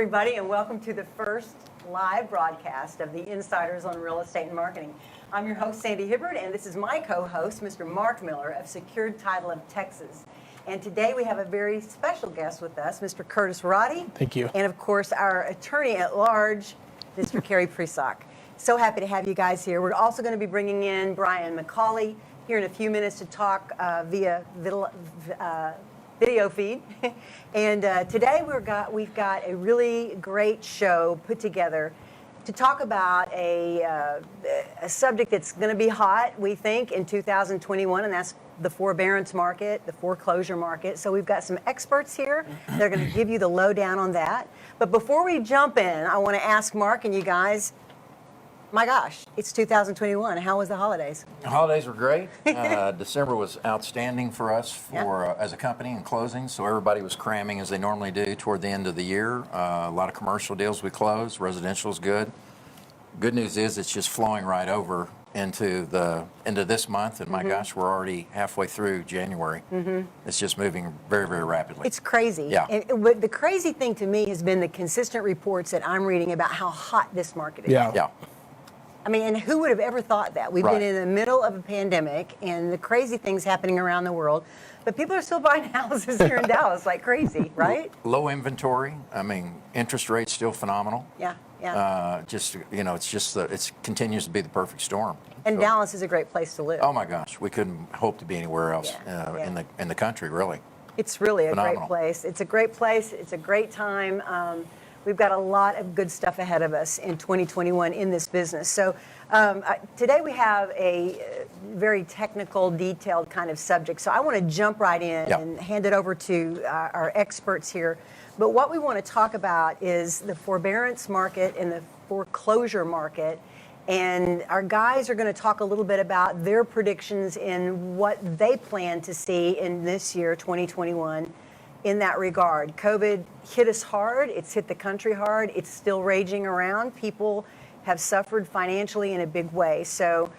everybody, and welcome to the first live broadcast of the Insiders on Real Estate and Marketing. I'm your host, Sandy Hibbard, and this is my co-host, Mr. Marc Miller of Secured Title of Texas. And today we have a very special guest with us, Mr. Curtis Roddy. Thank you. And of course, our attorney at large, Mr. Kerry Presock. So happy to have you guys here. We're also going to be bringing in Brian McCauley here in a few minutes to talk via video feed. And today we've got a really great show put together to talk about a subject that's going to be hot, we think, in 2021, and that's the forbearance market, the foreclosure market. So we've got some experts here. They're going to give you the lowdown on that. But before we jump in, I want to ask Marc and you guys, my gosh, it's 2021. How was the holidays? The holidays were great. December was outstanding for us as a company in closing, so everybody was cramming as they normally do toward the end of the year. A lot of commercial deals we closed. Residential is good. Good news is it's just flowing right over into this month, and my gosh, we're already halfway through January. It's just moving very, very rapidly. It's crazy. Yeah. And the crazy thing to me has been the consistent reports that I'm reading about how hot this market is. Yeah. I mean, and who would have ever thought that? We've been in the middle of a pandemic and the crazy things happening around the world, but people are still buying houses here in Dallas like crazy, right? Low inventory. I mean, interest rates still phenomenal. Yeah. It continues to be the perfect storm. And So- Dallas is a great place to live. Oh my gosh, we couldn't hope to be anywhere else in the country, really. It's really a Phenomenal. great place. It's a great place. It's a great time. We've got a lot of good stuff ahead of us in 2021 in this business. So today we have a very technical, detailed kind of subject. So I want to jump right in and hand it over to our experts here. But what we want to talk about is the forbearance market and the foreclosure market. And our guys are going to talk a little bit about their predictions in what they plan to see in this year, 2021. In that regard, COVID hit us hard. It's hit the country hard. It's still raging around. People have suffered financially in a big way. So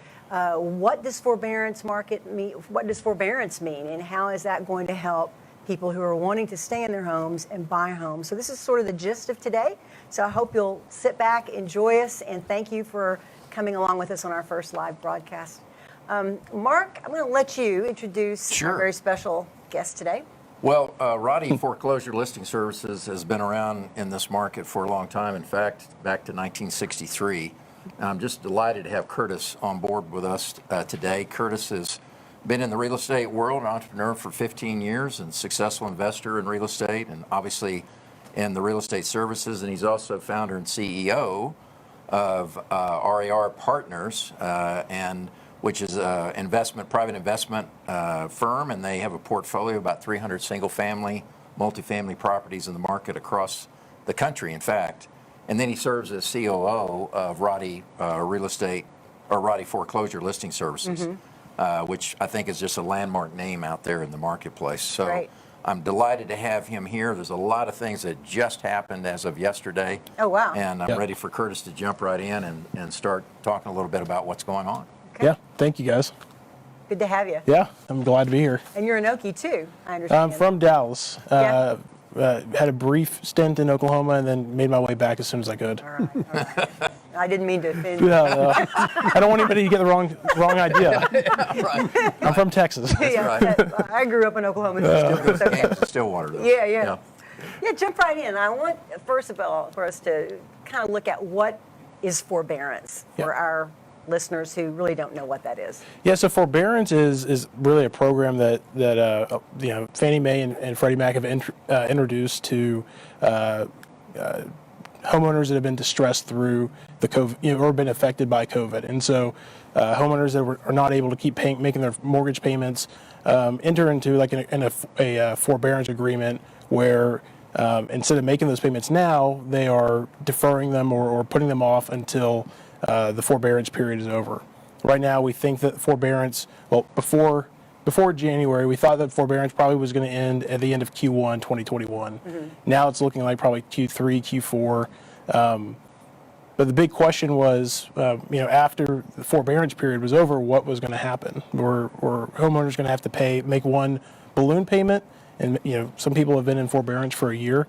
what does forbearance market mean? What does forbearance mean? And how is that going to help people who are wanting to stay in their homes and buy homes? So this is sort of the gist of today. So I hope you'll sit back, enjoy us, and thank you for coming along with us on our first live broadcast. Marc, I'm going to let you introduce our very special guest today. Well, Roddy Foreclosure Listing Services has been around in this market for a long time. In fact, back to 1963. I'm just delighted to have Curtis on board with us today. Curtis has been in the real estate world, an entrepreneur for 15 years and successful investor in real estate and obviously in the real estate services. And he's also founder and CEO of RAR Partners, which is an private investment firm, and they have a portfolio of about 300 single-family, multifamily properties in the market across the country, in fact. And then he serves as COO of Roddy Roddy Foreclosure Listing Services, which I think is just a landmark name out there in the marketplace. So I'm delighted to have him here. There's a lot of things that just happened as of yesterday. Oh, wow. And I'm ready for Curtis to jump right in and start talking a little bit about what's going on. Okay. Yeah, thank you guys. Good to have you. Yeah, I'm glad to be here. And you're an Okie too, I understand. I'm from Dallas. Had a brief stint in Oklahoma and then made my way back as soon as I could. All right. I didn't mean to offend you. No. I don't want anybody to get the wrong idea. I'm from Texas. I grew up in Oklahoma. Stillwater, though. Yeah, jump right in. I want, first of all, for us to kind of look at what is forbearance for our listeners who really don't know what that is. Yeah, so forbearance is really a program that Fannie Mae and Freddie Mac have introduced to homeowners that have been distressed through the COVID, or been affected by COVID. And so homeowners that are not able to keep making their mortgage payments enter into like a forbearance agreement where instead of making those payments now, they are deferring them or putting them off until the forbearance period is over. Right now, we think that forbearance, before January, we thought that forbearance probably was going to end at the end of Q1 2021. Now it's looking like probably Q3, Q4. But the big question was, after the forbearance period was over, what was going to happen? Were homeowners going to have to make one balloon payment? And some people have been in forbearance for a year.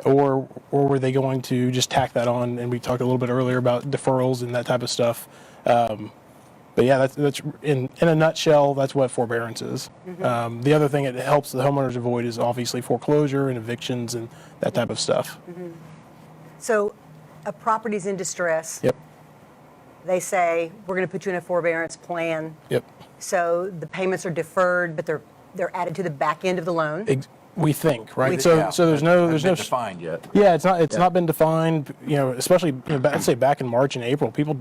or were they going to just tack that on? And we talked a little bit earlier about deferrals and that type of stuff. But yeah, that's in a nutshell, that's what forbearance is. The other thing it helps the homeowners avoid is obviously foreclosure and evictions and that type of stuff. So a property's in distress. Yep. They say, we're going to put you in a forbearance plan. Yep. So the payments are deferred, but they're added to the back end of the loan. We think, right? We So Yeah, there's no defined yet. Yeah, it's not been defined. Especially I'd say back in March and April, people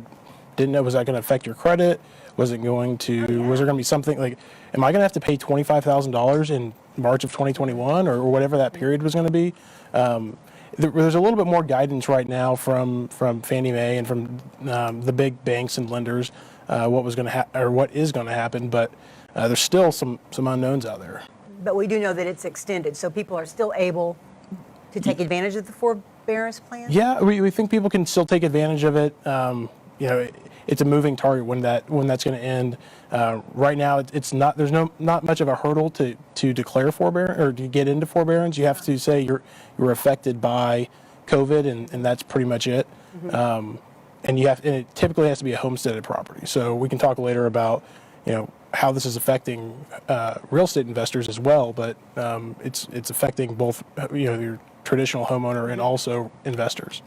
didn't know, was that going to affect your credit? Was there going to be something like, am I going to have to pay $25,000 in March of 2021 or whatever that period was going to be? There's a little bit more guidance right now from Fannie Mae and from the big banks and lenders what is going to happen, but there's still some unknowns out there. But we do know that it's extended, so people are still able to take advantage of the forbearance plan? Yeah, we think people can still take advantage of it. It's a moving target when that's going to end. Right now, it's not. There's not much of a hurdle to declare forbearance or to get into forbearance. You have to say you're affected by COVID, and that's pretty much it. And it typically has to be a homesteaded property. So we can talk later about how this is affecting real estate investors as well. But it's affecting both your traditional homeowner and also investors.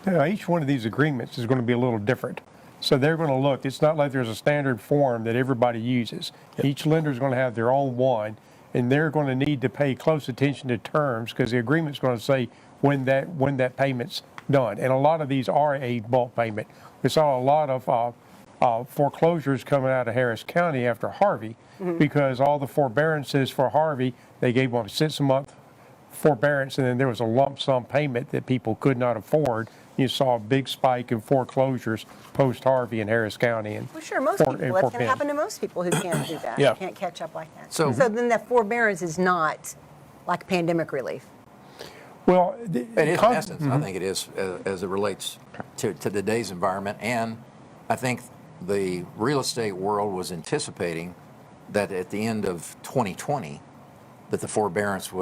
Now, each one of these agreements is going to be a little different. So they're going to look, it's not like there's a standard form that everybody uses. Yep. Each lender is going to have their own one, and they're going to need to pay close attention to terms because the agreement's going to say when that payment's done. And a lot of these are a bulk payment. We saw a lot of foreclosures coming out of Harris County after Harvey because all the forbearances for Harvey, they gave them a 6-month forbearance, and then there was a lump sum payment that people could not afford. You saw a big spike in foreclosures post-Harvey in Harris County. Well, sure, most people, that's going to happen to most people who can't do that. Yeah. Can't catch up like that. So then that forbearance is not like pandemic relief. Well, it is in essence. I think it is as it relates to today's environment. And I think the real estate world was anticipating that at the end of 2020 that the forbearance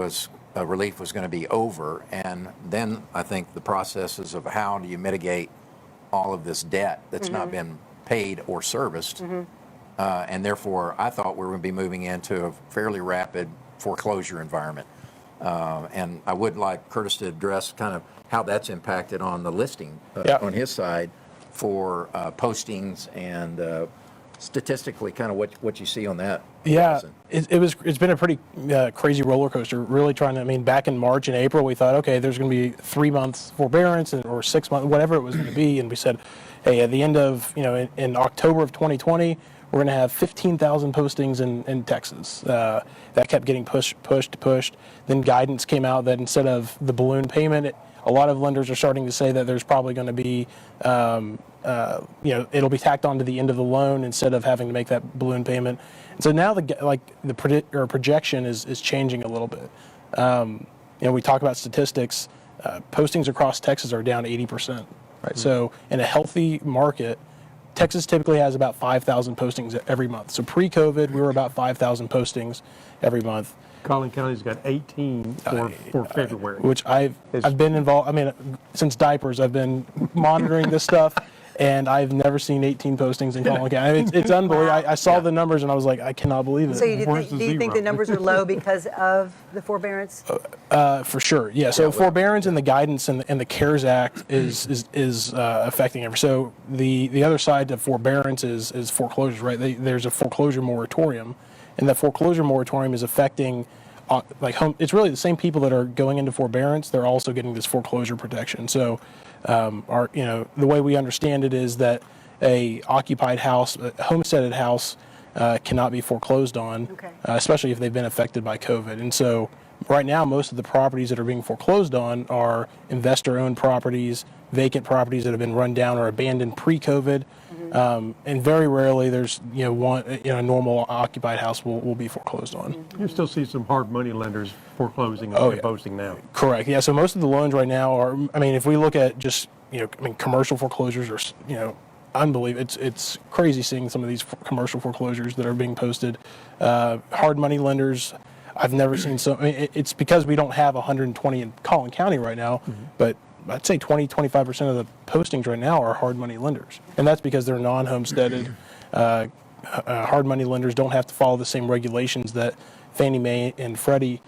relief was going to be over, and then I think the processes of how do you mitigate all of this debt that's not been paid or serviced, and therefore I thought we were going to be moving into a fairly rapid foreclosure environment. And I would like Curtis to address kind of how that's impacted on the listing on his side for postings and statistically kind of what you see on that. Yeah, it's been a pretty crazy roller coaster. Really trying to, back in March and April, we thought, okay, there's going to be 3 months forbearance or 6 months, whatever it was going to be, and we said, hey, at the end of in October of 2020, we're going to have 15,000 postings in Texas. That kept getting pushed. Then guidance came out that instead of the balloon payment, a lot of lenders are starting to say that there's probably going to be it'll be tacked on to the end of the loan instead of having to make that balloon payment. And so now the projection is changing a little bit. We talk about statistics. Postings across Texas are down 80%. Right. So in a healthy market, Texas typically has about 5,000 postings every month. So pre-COVID, we were about 5,000 postings every month. Collin County's got 18 for February. Which I've been involved, since diapers, I've been monitoring this stuff, and I've never seen 18 postings in Collin County. It's unbelievable. I saw the numbers, and I was like, I cannot believe it. So do you think the numbers are low because of the forbearance? For sure, yeah. So forbearance and the guidance and the CARES Act is affecting everything. So the other side of forbearance is foreclosures, right? There's a foreclosure moratorium, and the foreclosure moratorium is affecting it's really the same people that are going into forbearance. They're also getting this foreclosure protection. So the way we understand it is that a occupied house, a homesteaded house, cannot be foreclosed on, especially if they've been affected by COVID. And so right now, most of the properties that are being foreclosed on are investor-owned properties, vacant properties that have been run down or abandoned pre-COVID. And very rarely there's a normal occupied house will be foreclosed on. You still see some hard money lenders foreclosing and posting now. Correct. Yeah. So most of the loans right now are. If we look at just commercial foreclosures are unbelievable. It's crazy seeing some of these commercial foreclosures that are being posted. Hard money lenders. I've never seen so. I mean, it's because we don't have 120 in Collin County right now, but I'd say 25% of the postings right now are hard money lenders, and that's because they're non-homesteaded. Hard money lenders don't have to follow the same regulations that Fannie Mae and Freddie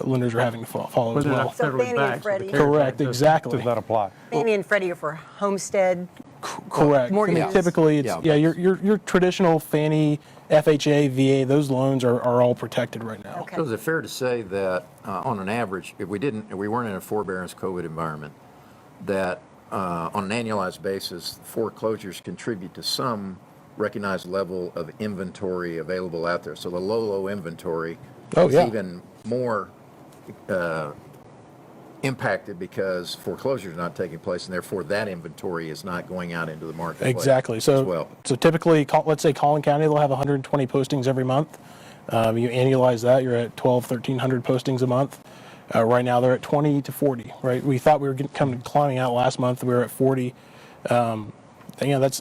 lenders are having to follow as They're well. not So federally Fannie and backed, so the Freddie- CARES Correct, Act exactly. does not apply. Fannie and Freddie are for homestead. Correct. I mean, Mortgages. typically, it's Yeah. your traditional Fannie, FHA, VA. Those loans are all protected right now. Okay. So is it fair to say that, on an average, if we weren't in a forbearance COVID environment, that on an annualized basis, foreclosures contribute to some recognized level of inventory available out there? So the low inventory Oh, is yeah. even more impacted because foreclosure is not taking place, and therefore that inventory is not going out into the marketplace. Exactly. as So, well. so typically, let's say Collin County, they'll have 120 postings every month. You annualize that, you're at 1,300 postings a month. Right now, they're at 20 to 40. Right. We thought we were climbing out last month. We were at 40. That's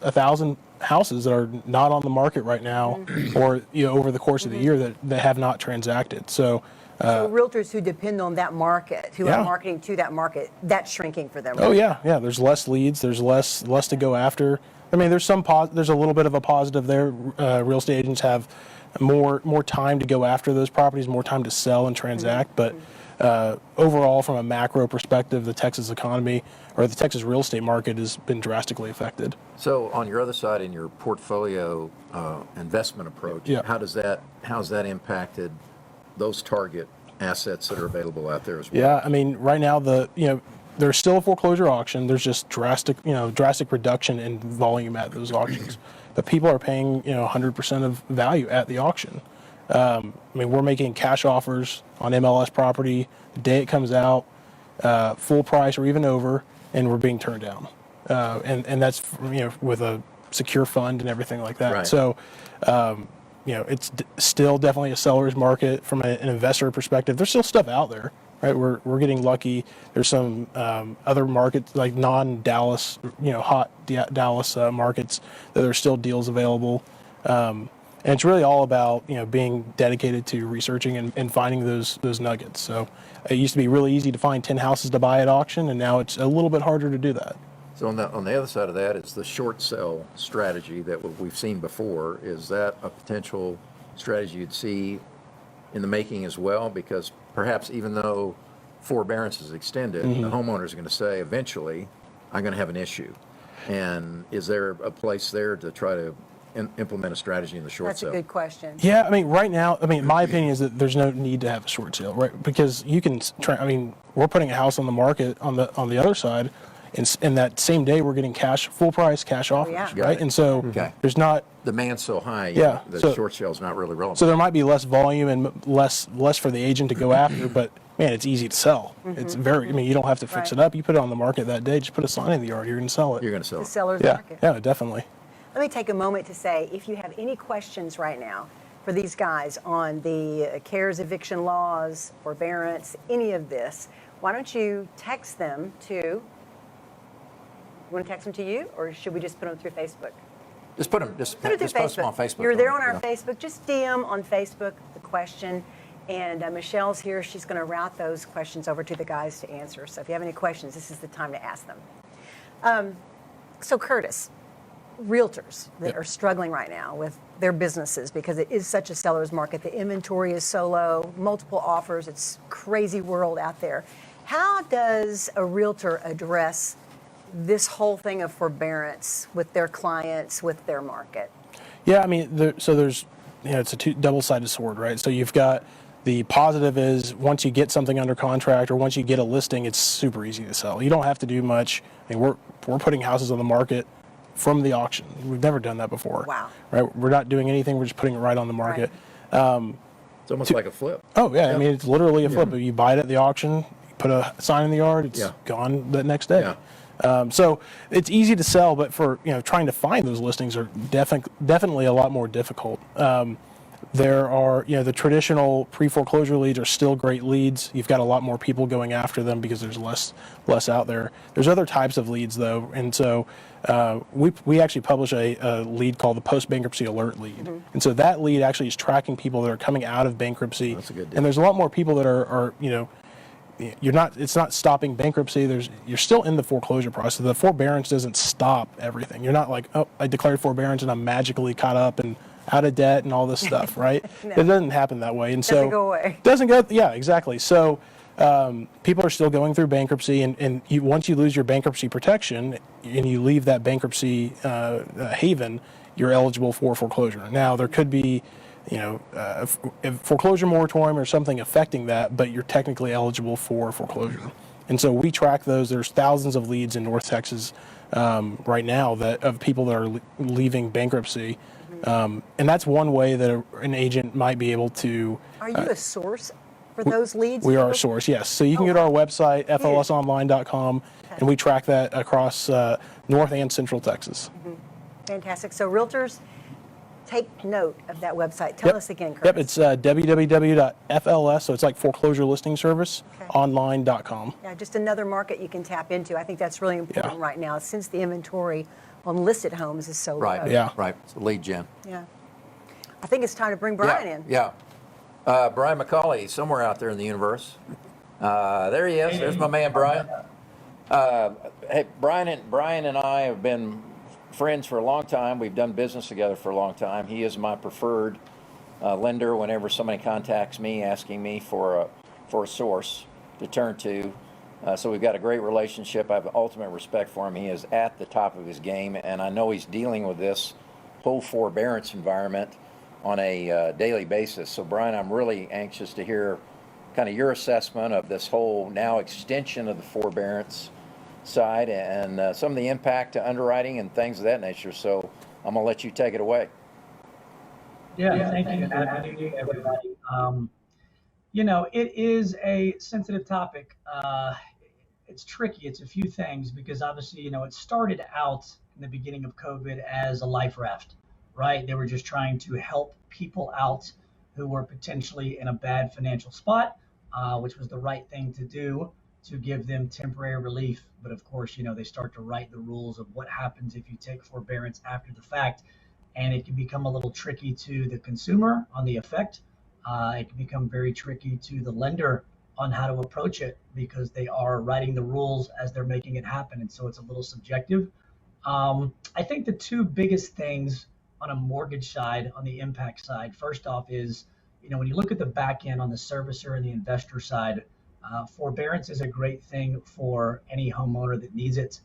1,000 houses that are not on the market right now, or over the course of the year that have not transacted. So. So realtors who depend on that market, who Yeah. are marketing to that market, that's shrinking for them. Oh right? yeah. There's less leads. There's less to go after. I mean, there's there's a little bit of a positive there. Real estate agents have more time to go after those properties, more time to sell and transact. But overall, from a macro perspective, the Texas economy or the Texas real estate market has been drastically affected. So on your other side, in your portfolio investment approach, Yeah. how's that impacted those target assets that are available out there as well? Yeah, I mean, right now there's still a foreclosure auction. There's just drastic reduction in volume at those auctions. But people are paying 100% of value at the auction. I mean, we're making cash offers on MLS property the day it comes out, full price or even over, and we're being turned down. And that's with a secure fund and everything like that. Right. So. It's still definitely a seller's market from an investor perspective. There's still stuff out there, right? We're getting lucky. There's some other markets like non-Dallas, hot Dallas markets that there's still deals available. And it's really all about being dedicated to researching and finding those nuggets. So it used to be really easy to find 10 houses to buy at auction, and now it's a little bit harder to do that. So on the other side of that is the short sell strategy that we've seen before. Is that a potential strategy you'd see in the making as well? Because perhaps even though forbearance is extended, the homeowner is going to say, eventually, I'm going to have an issue. And is there a place there to try to implement a strategy in the short That's sale? a good question. Yeah, I mean, right now, my opinion is that there's no need to have a short sale, right? Because you can we're putting a house on the market on the other side, and that same day we're getting full price cash offers, yeah. Got right? it. And so Okay. there's not. Demand's so high, Yeah, the so- short sale is not really relevant. So there might be less volume and less for the agent to go after, but man, it's easy to sell. It's you don't have to fix Right. it up. You put it on the market that day, just put a sign in the yard, you're going to sell it. You're going to sell The it. seller's Yeah, market. yeah, definitely. Let me take a moment to say, if you have any questions right now for these guys on the CARES eviction laws, forbearance, any of this, why don't you text them to, you want to text them to you, or should we just put them through Facebook? Just put Put it through post them on Facebook. Facebook. You're there on our Yeah. Facebook. Just DM on Facebook the question. And Michelle's here. She's going to route those questions over to the guys to answer. So if you have any questions, this is the time to ask them. So Curtis, realtors that are struggling right now with their businesses because it is such a seller's market. The inventory is so low, multiple offers. It's a crazy world out there. How does a realtor address this whole thing of forbearance with their clients, with their market? Yeah, I mean, there's it's a double-sided sword, right? So you've got the positive is once you get something under contract or once you get a listing, it's super easy to sell. You don't have to do much. I mean, we're putting houses on the market from the auction. We've never done that before. Wow. Right? We're not doing anything. We're just putting it right on the market. It's almost like a flip. Oh yeah, I mean, it's literally a flip. You buy it at the auction, you put a sign in the yard, it's Yeah. gone the next day. Yeah. So it's easy to sell, but for trying to find those listings are definitely a lot more difficult. There are, the traditional pre-foreclosure leads are still great leads. You've got a lot more people going after them because there's less out there. There's other types of leads though, and so we actually publish a lead called the post-bankruptcy alert lead. And so that lead actually is tracking people that are coming out of bankruptcy. That's a good deal. And there's a lot more people that are it's not stopping bankruptcy. You're still in the foreclosure process. The forbearance doesn't stop everything. You're not like, oh, I declared forbearance and I'm magically caught up and out of debt and all this stuff, right? No. It doesn't happen that way. And so Doesn't go away. Doesn't go, yeah, exactly. So people are still going through bankruptcy, and once you lose your bankruptcy protection and you leave that bankruptcy haven, you're eligible for foreclosure. Now, there could be a foreclosure moratorium or something affecting that, but you're technically eligible for foreclosure. And so we track those. There's thousands of leads in North Texas right now of people that are leaving bankruptcy. And that's one way that an agent might be able to. Are you a source for those leads? We are a source, yes. So you can go to our website, flsonline.com, and we track that across North and Central Texas. Fantastic. So realtors, take note of that website. Tell us again, Curtis. Yep, it's www.fls, so it's like foreclosure listing service, online.com. Yeah, just another market you can tap into. I think that's really important right now since the inventory on listed homes is so low. Right. Yeah. Right. It's a lead gen. Yeah. I think it's time to bring Brian in. Yeah. Brian McCauley, somewhere out there in the universe. There he is. There's my man, Brian. Hey, Brian and I have been friends for a long time. We've done business together for a long time. He is my preferred lender whenever somebody contacts me asking me for a source to turn to. So we've got a great relationship. I have ultimate respect for him. He is at the top of his game, and I know he's dealing with this whole forbearance environment on a daily basis. So Brian, I'm really anxious to hear kind of your assessment of this whole now extension of the forbearance side and some of the impact to underwriting and things of that nature. So I'm going to let you take it away. Yeah, thank you. Happy New Year, everybody. It is a sensitive topic. It's tricky. It's a few things because obviously, it started out in the beginning of COVID as a life raft, right? They were just trying to help people out who were potentially in a bad financial spot, which was the right thing to do to give them temporary relief. But of course, they start to write the rules of what happens if you take forbearance after the fact. And it can become a little tricky to the consumer on the effect. It can become very tricky to the lender on how to approach it because they are writing the rules as they're making it happen. And so it's a little subjective. I think the two biggest things on a mortgage side, on the impact side, first off is, when you look at the back end on the servicer and the investor side, forbearance is a great thing for any homeowner that needs it.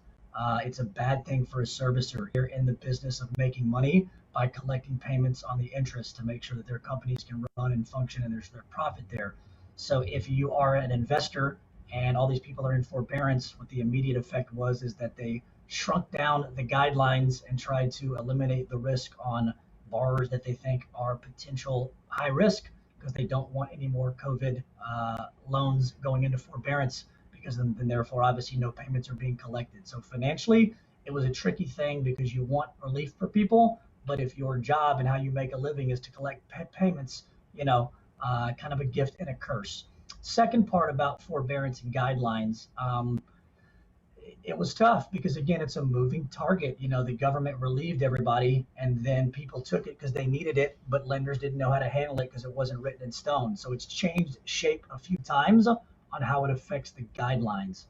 It's a bad thing for a servicer. They're in the business of making money by collecting payments on the interest to make sure that their companies can run and function and there's their profit there. So if you are an investor and all these people are in forbearance, what the immediate effect is that they shrunk down the guidelines and tried to eliminate the risk on borrowers that they think are potential high risk because they don't want any more COVID loans going into forbearance because then therefore obviously no payments are being collected. So financially, it was a tricky thing because you want relief for people, but if your job and how you make a living is to collect payments, kind of a gift and a curse. Second part about forbearance and guidelines, it was tough because again, it's a moving target. The government relieved everybody and then people took it because they needed it, but lenders didn't know how to handle it because it wasn't written in stone. So it's changed shape a few times on how it affects the guidelines.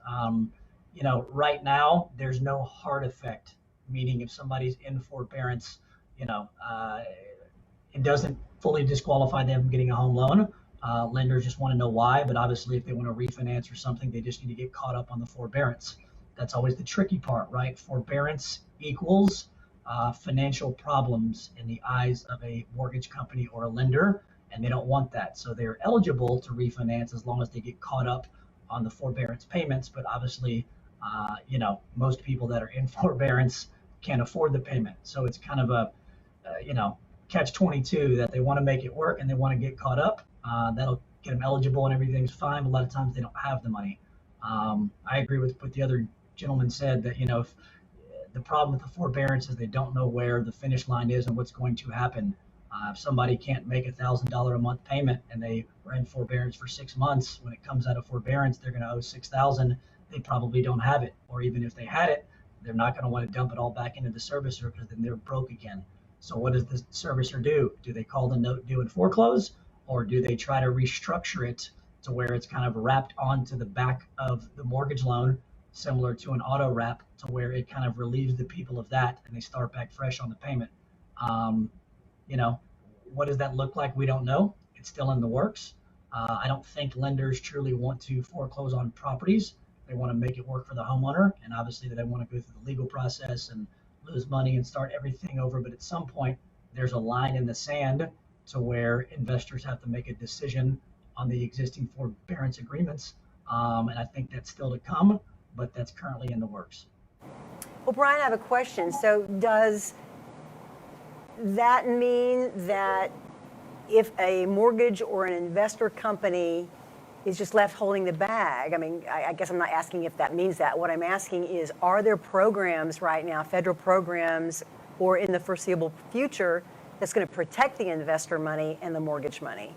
Right now there's no hard effect, meaning if somebody's in forbearance, it doesn't fully disqualify them from getting a home loan. Lenders just want to know why, but obviously if they want to refinance or something, they just need to get caught up on the forbearance. That's always the tricky part, right? Forbearance equals financial problems in the eyes of a mortgage company or a lender, and they don't want that. So they're eligible to refinance as long as they get caught up on the forbearance payments. But obviously, most people that are in forbearance can't afford the payment. So it's kind of a, catch-22 that they want to make it work and they want to get caught up. That'll get them eligible and everything's fine. But a lot of times they don't have the money. I agree with what the other gentleman said that, if the problem with the forbearance is they don't know where the finish line is and what's going to happen. If somebody can't make $1,000 a month payment and they were in forbearance for 6 months, when it comes out of forbearance, they're going to owe 6,000. They probably don't have it, or even if they had it, they're not going to want to dump it all back into the servicer because then they're broke again. So what does the servicer do? Do they call the note due and foreclose, or do they try to restructure it to where it's kind of wrapped onto the back of the mortgage loan, similar to an auto wrap, to where it kind of relieves the people of that and they start back fresh on the payment? You know, what does that look like? We don't know. It's still in the works. I don't think lenders truly want to foreclose on properties. They want to make it work for the homeowner, and obviously they want to go through the legal process and lose money and start everything over. But at some point, there's a line in the sand to where investors have to make a decision on the existing forbearance agreements. And I think that's still to come, but that's currently in the works. Well, Brian, I have a question. So does that mean that if a mortgage or an investor company is just left holding the bag, I mean, I guess I'm not asking if that means that. What I'm asking is, are there programs right now, federal programs, or in the foreseeable future, that's going to protect the investor money and the mortgage money?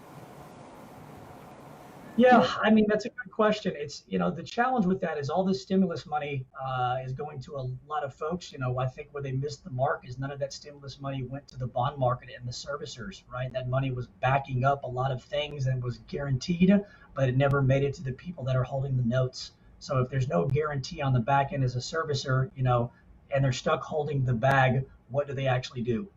Yeah, I mean, that's a good question. It's, the challenge with that is all this stimulus money is going to a lot of folks. I think where they missed the mark is none of that stimulus money went to the bond market and the servicers, right? That money was backing up a lot of things and was guaranteed, but it never made it to the people that are holding the notes. So if there's no guarantee on the back end as a servicer, and they're stuck holding the bag, what do they actually do?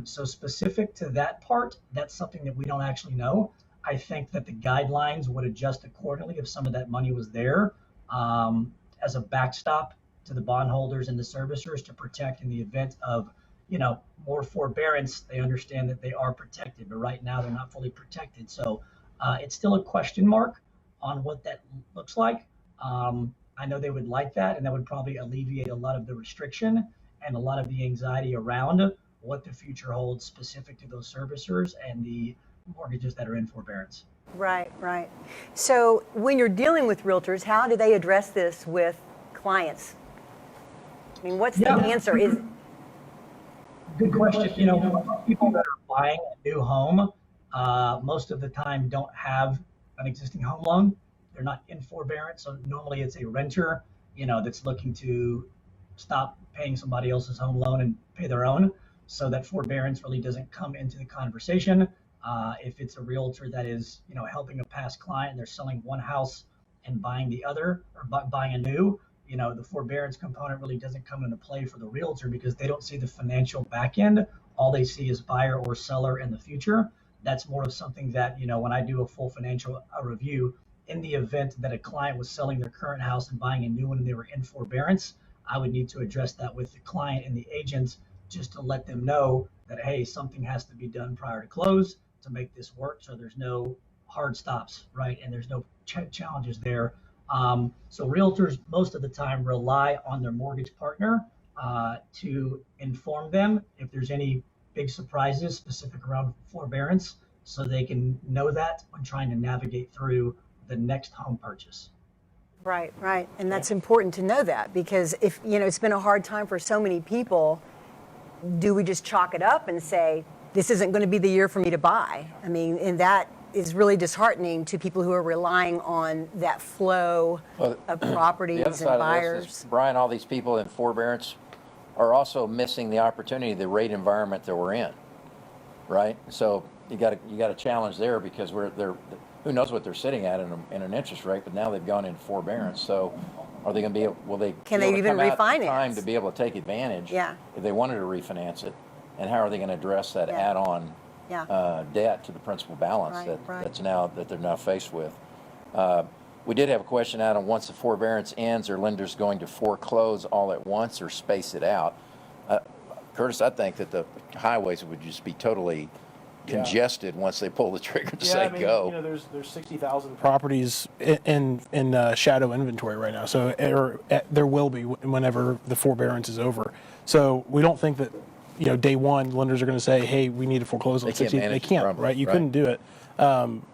So specific to that part, that's something that we don't actually know. I think that the guidelines would adjust accordingly if some of that money was there as a backstop to the bondholders and the servicers to protect in the event of, more forbearance. They understand that they are protected, but right now they're not fully protected. So it's still a question mark on what that looks like. I know they would like that, and that would probably alleviate a lot of the restriction and a lot of the anxiety around what the future holds specific to those servicers and the mortgages that are in forbearance. Right, right. So when you're dealing with realtors, how do they address this with clients? I mean, what's the answer? Good question. People that are buying a new home, most of the time don't have an existing home loan. They're not in forbearance. So normally it's a renter, that's looking to stop paying somebody else's home loan and pay their own. So that forbearance really doesn't come into the conversation. If it's a realtor that is, helping a past client, they're selling one house and buying the other, or buying a new, the forbearance component really doesn't come into play for the realtor because they don't see the financial back end. All they see is buyer or seller in the future. That's more of something that, when I do a full financial review, in the event that a client was selling their current house and buying a new one and they were in forbearance, I would need to address that with the client and the agent just to let them know that, hey, something has to be done prior to close to make this work, so there's no hard stops, right? And there's no challenges there. So realtors most of the time rely on their mortgage partner to inform them if there's any big surprises specific around forbearance, so they can know that when trying to navigate through the next home purchase. Right, right. And that's important to know that, because if, it's been a hard time for so many people, do we just chalk it up and say, this isn't going to be the year for me to buy? I mean, and that is really disheartening to people who are relying on that flow of properties the other and side buyers. Of this is, Brian, all these people in forbearance are also missing the opportunity, the rate environment that we're in, right? So you got a challenge there, because who knows what they're sitting at in an interest rate, but now they've gone into forbearance. So are they going to be able, can they even refinance? Time to be able to take advantage if they wanted to refinance it? And how are they going to address that add-on debt to the principal balance that they're now faced with? We did have a question out on, once the forbearance ends, are lenders going to foreclose all at once or space it out? Curtis, I think that the highways would just be totally congested once they pull the trigger to say go. There's 60,000 properties in shadow inventory right now. So there will be whenever the forbearance is over. So we don't think that day one, lenders are going to say, hey, we need to foreclose on They can't 60. They manage the can't, problem, right? You right. couldn't do it.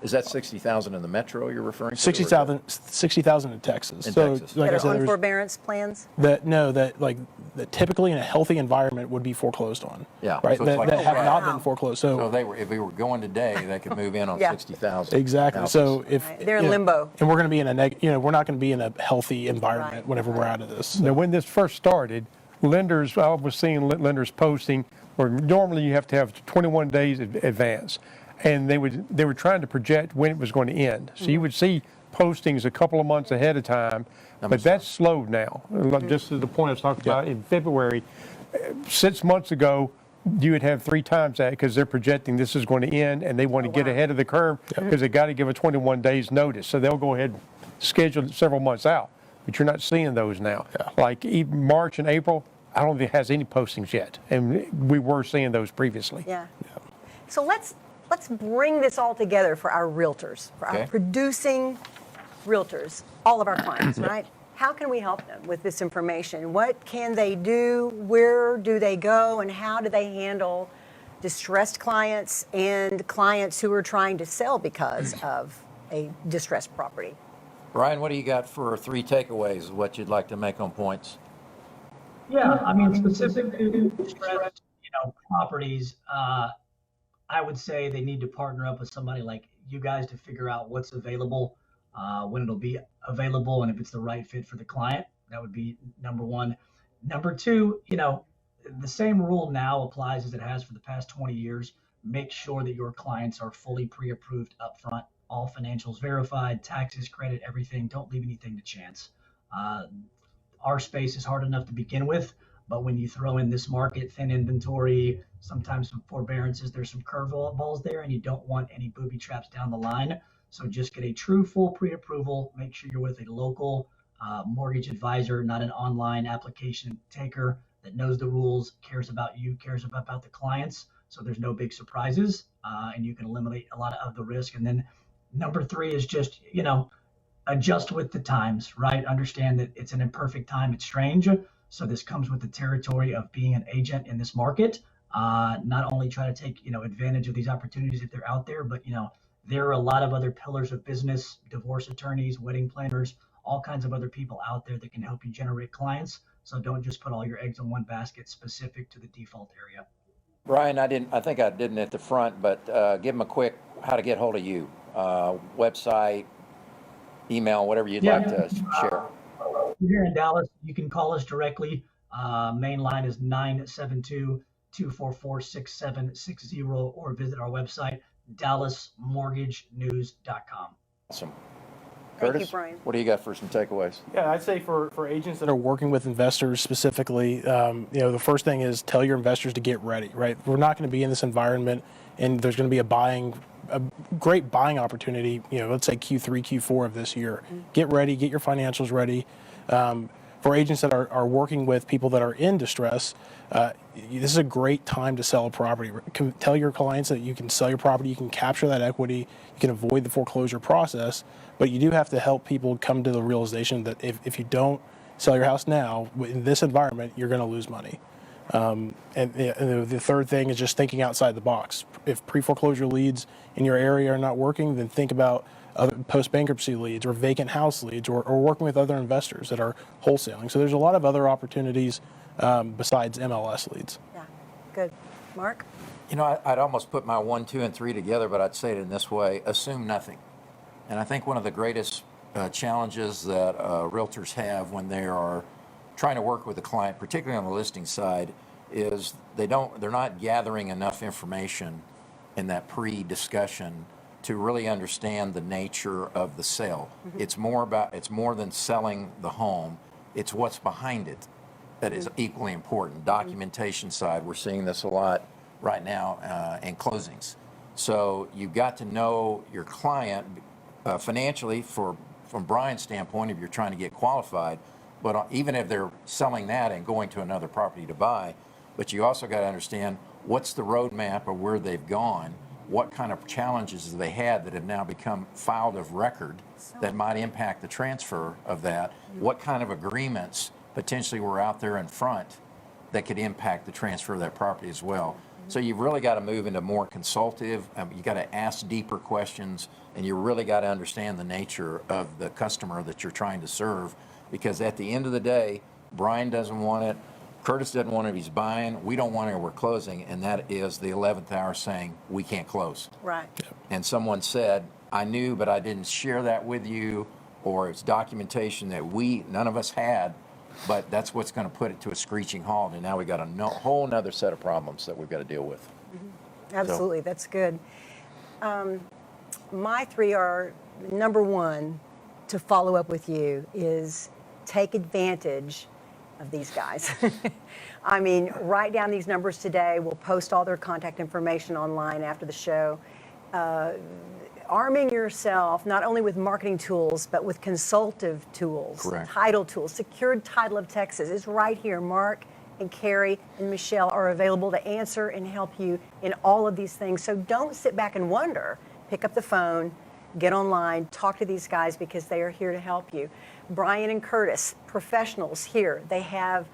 Is that 60,000 in the metro you're referring to? 60,000 in Texas. In So, Texas. like I That said, are on there's forbearance plans? that typically in a healthy environment would be foreclosed on. Yeah, Right. so it's like That a have not wow. been foreclosed. So So if we were going today, they could move in on Yeah. 60,000. exactly. houses. So if Right. They're in limbo. and we're going to be in we're not going to be in a healthy environment Right. whenever we're out of this. Now, when this first started, lenders, I was seeing lenders posting, where normally you have to have 21 days advance, and they were trying to project when it was going to end. So you would see postings a couple of months ahead of time, but that's slowed now. Just to the point I was talking about in February, 6 months ago, you would have 3 times that because they're projecting this is going to end, and they want to get ahead of the curve because they got to give a 21 days notice. So they'll go ahead and schedule it several months out. But you're not seeing those now. Like even March and April, I don't think it has any postings yet, and we were seeing those previously. Yeah. So let's bring this all together for our realtors, for our Okay. producing realtors, all of our clients, right? How can we help them with this information? What can they do? Where do they go? And how do they handle distressed clients and clients who are trying to sell because of a distressed property? Brian, what do you got for 3 takeaways of what you'd like to make on points? Yeah, I mean, specific to distressed, properties, I would say they need to partner up with somebody like you guys to figure out what's available, when it'll be available, and if it's the right fit for the client. That would be number one. Number two, the same rule now applies as it has for the past 20 years. Make sure that your clients are fully pre-approved upfront, all financials verified, taxes, credit, everything. Don't leave anything to chance. Our space is hard enough to begin with, but when you throw in this market, thin inventory, sometimes some forbearances, there's some curveballs there, and you don't want any booby traps down the line. So just get a true full pre-approval. Make sure you're with a local mortgage advisor, not an online application taker that knows the rules, cares about you, cares about the clients. So there's no big surprises, and you can eliminate a lot of the risk. And then number 3 is just, adjust with the times, right? Understand that it's an imperfect time. It's strange. So this comes with the territory of being an agent in this market. Not only try to take, advantage of these opportunities if they're out there, but, there are a lot of other pillars of business, divorce attorneys, wedding planners, all kinds of other people out there that can help you generate clients. So don't just put all your eggs in one basket specific to the default area. Brian, I think I didn't at the front, but give them a quick how to get hold of you. Website, email, whatever you'd like to share. Here in Dallas, you can call us directly. Main line is 972-244-6760, or visit our website, dallasmortgagenews.com. Awesome. Thank Curtis, you, Brian. what do you got for some takeaways? Yeah, I'd say for agents that are working with investors specifically, the first thing is tell your investors to get ready, right? We're not going to be in this environment, and there's going to be a great buying opportunity, let's say Q3, Q4 of this year. Get ready, get your financials ready. For agents that are working with people that are in distress, this is a great time to sell a property. Tell your clients that you can sell your property, you can capture that equity, you can avoid the foreclosure process, but you do have to help people come to the realization that if you don't sell your house now, in this environment, you're going to lose money. And the third thing is just thinking outside the box. If pre-foreclosure leads in your area are not working, then think about other post-bankruptcy leads or vacant house leads, or working with other investors that are wholesaling. So there's a lot of other opportunities besides MLS leads. Yeah, good. Mark? I'd almost put my 1, 2, and 3 together, but I'd say it in this way: assume nothing. And I think one of the greatest challenges that realtors have when they are trying to work with a client, particularly on the listing side, is they're not gathering enough information in that pre-discussion to really understand the nature of the sale. It's more than selling the home. It's what's behind it that is equally important. Documentation side, we're seeing this a lot right now in closings. So you've got to know your client financially, from Brian's standpoint, if you're trying to get qualified, but even if they're selling that and going to another property to buy, but you also got to understand what's the roadmap of where they've gone, what kind of challenges they had that have now become filed of record that might impact the transfer of that, what kind of agreements potentially were out there in front that could impact the transfer of that property as well. So you've really got to move into more consultative. You got to ask deeper questions, and you really got to understand the nature of the customer that you're trying to serve. Because at the end of the day, Brian doesn't want it, Curtis doesn't want it. He's buying. We don't want it. We're closing, and that is the 11th hour saying we can't close. Right. And someone said, "I knew, but I didn't share that with you," or it's documentation that none of us had. But that's what's going to put it to a screeching halt, and now we got a whole nother set of problems that we've got to deal with. Absolutely, that's good. My three are, number one, to follow up with you is take advantage of these guys. I mean, write down these numbers today. We'll post all their contact information online after the show. Arming yourself not only with marketing tools, but with consultative tools, Correct. title tools. Secured Title of Texas is right here. Marc and Carrie and Michelle are available to answer and help you in all of these things. So don't sit back and wonder. Pick up the phone, get online, talk to these guys because they are here to help you. Brian and Curtis, professionals here. They have,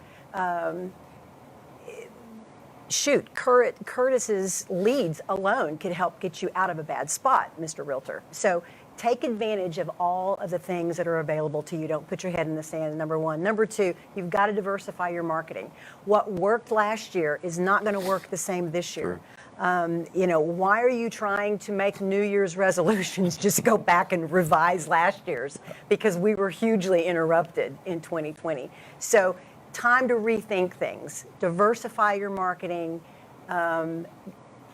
Curtis's leads alone could help get you out of a bad spot, Mr. Realtor. So take advantage of all of the things that are available to you. Don't put your head in the sand, number one. Number two, you've got to diversify your marketing. What worked last year is not going to work the same this year. Why are you trying to make New Year's resolutions? Just go back and revise last year's, because we were hugely interrupted in 2020. So time to rethink things. Diversify your marketing.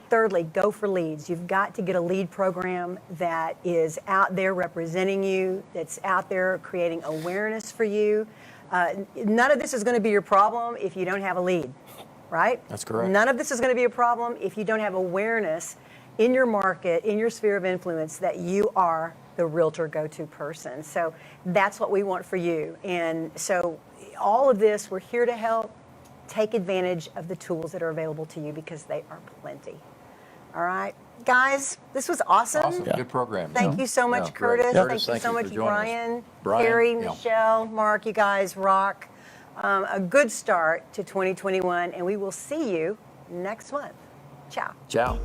Thirdly, go for leads. You've got to get a lead program that is out there representing you, that's out there creating awareness for you. None of this is going to be your problem if you don't have a lead, right? That's correct. None of this is going to be a problem if you don't have awareness in your market, in your sphere of influence, that you are the realtor go-to person. So that's what we want for you. And so all of this, we're here to help. Take advantage of the tools that are available to you because they are plenty. All right, guys, this was awesome. Awesome, good program. Thank you so much, Yeah, great. Curtis. Curtis, Thank you so for much, joining us. Brian, Carrie, yeah. Michelle, Marc. You guys rock. A good start to 2021, and we will see you next month. Ciao. Ciao.